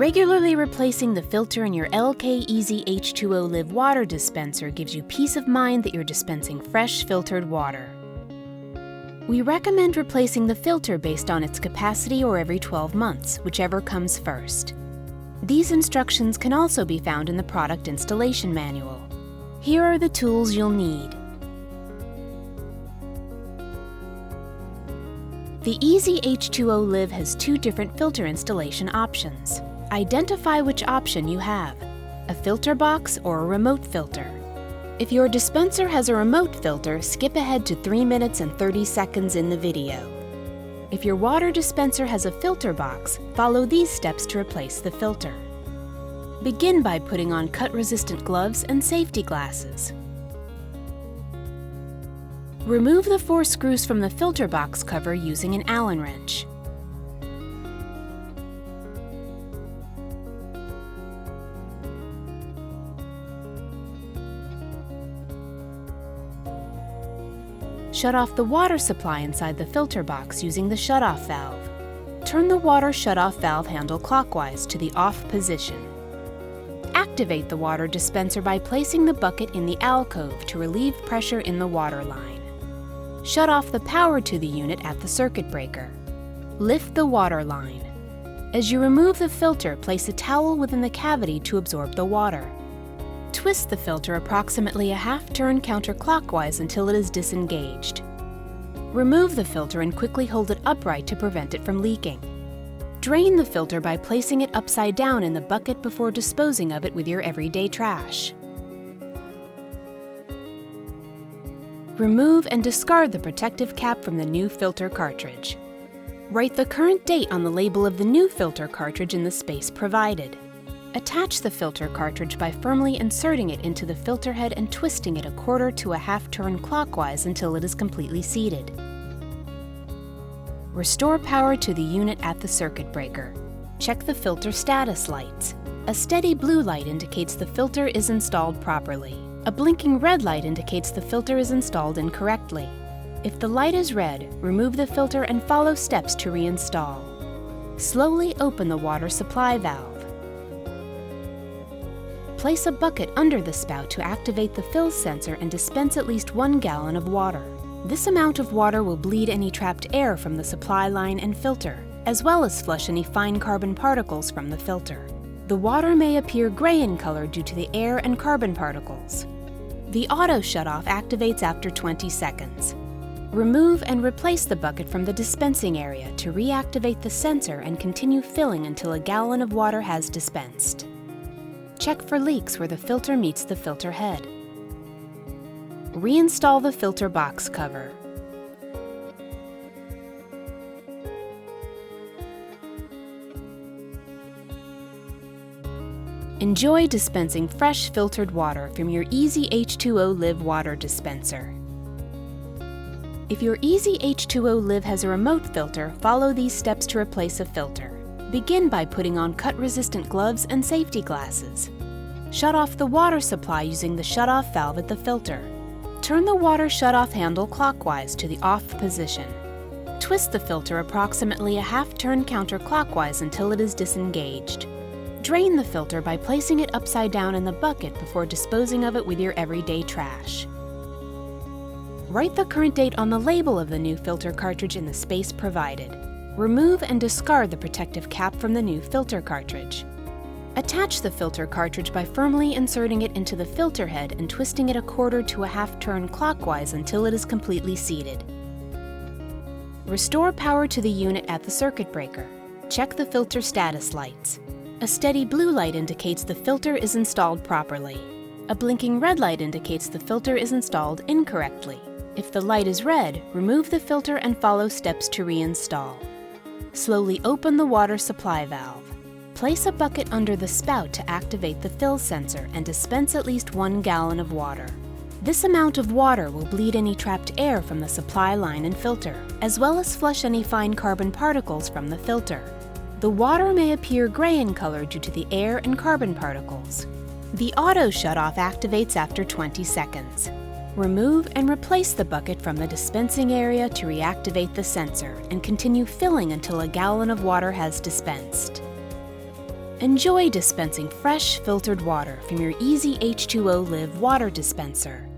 Regularly replacing the filter in your Elkay ezH2O Liv water dispenser gives you peace of mind that you're dispensing fresh filtered water. We recommend replacing the filter based on its capacity or every 12 months, whichever comes first. These instructions can also be found in the product installation manual. Here are the tools you'll need. The ezH2O Liv has two different filter installation options. Identify which option you have, a filter box or a remote filter. If your dispenser has a remote filter, skip ahead to 3 minutes and 30 seconds in the video. If your water dispenser has a filter box, follow these steps to replace the filter. Begin by putting on cut-resistant gloves and safety glasses. Remove the 4 screws from the filter box cover using an Allen wrench. Shut off the water supply inside the filter box using the shutoff valve. Turn the water shutoff valve handle clockwise to the off position. Activate the water dispenser by placing the bucket in the alcove to relieve pressure in the water line. Shut off the power to the unit at the circuit breaker. Lift the water line. As you remove the filter, place a towel within the cavity to absorb the water. Twist the filter approximately a half turn counterclockwise until it is disengaged. Remove the filter and quickly hold it upright to prevent it from leaking. Drain the filter by placing it upside down in the bucket before disposing of it with your everyday trash. Remove and discard the protective cap from the new filter cartridge. Write the current date on the label of the new filter cartridge in the space provided. Attach the filter cartridge by firmly inserting it into the filter head and twisting it a quarter to a half turn clockwise until it is completely seated. Restore power to the unit at the circuit breaker. Check the filter status lights. A steady blue light indicates the filter is installed properly. A blinking red light indicates the filter is installed incorrectly. If the light is red, remove the filter and follow steps to reinstall. Slowly open the water supply valve. Place a bucket under the spout to activate the fill sensor and dispense at least 1 gallon of water. This amount of water will bleed any trapped air from the supply line and filter, as well as flush any fine carbon particles from the filter. The water may appear gray in color due to the air and carbon particles. The auto shutoff activates after 20 seconds. Remove and replace the bucket from the dispensing area to reactivate the sensor and continue filling until a gallon of water has dispensed. Check for leaks where the filter meets the filter head. Reinstall the filter box cover. Enjoy dispensing fresh filtered water from your ezH2O Liv water dispenser. If your ezH2O Liv has a remote filter, follow these steps to replace a filter. Begin by putting on cut-resistant gloves and safety glasses. Shut off the water supply using the shutoff valve at the filter. Turn the water shutoff handle clockwise to the off position. Twist the filter approximately a half turn counterclockwise until it is disengaged. Drain the filter by placing it upside down in the bucket before disposing of it with your everyday trash. Write the current date on the label of the new filter cartridge in the space provided. Remove and discard the protective cap from the new filter cartridge. Attach the filter cartridge by firmly inserting it into the filter head and twisting it a quarter to a half turn clockwise until it is completely seated. Restore power to the unit at the circuit breaker. Check the filter status lights. A steady blue light indicates the filter is installed properly. A blinking red light indicates the filter is installed incorrectly. If the light is red, remove the filter and follow steps to reinstall. Slowly open the water supply valve. Place a bucket under the spout to activate the fill sensor and dispense at least 1 gallon of water. This amount of water will bleed any trapped air from the supply line and filter, as well as flush any fine carbon particles from the filter. The water may appear gray in color due to the air and carbon particles. The auto shutoff activates after 20 seconds. Remove and replace the bucket from the dispensing area to reactivate the sensor and continue filling until a gallon of water has dispensed. Enjoy dispensing fresh, filtered water from your ezH2O Liv water dispenser.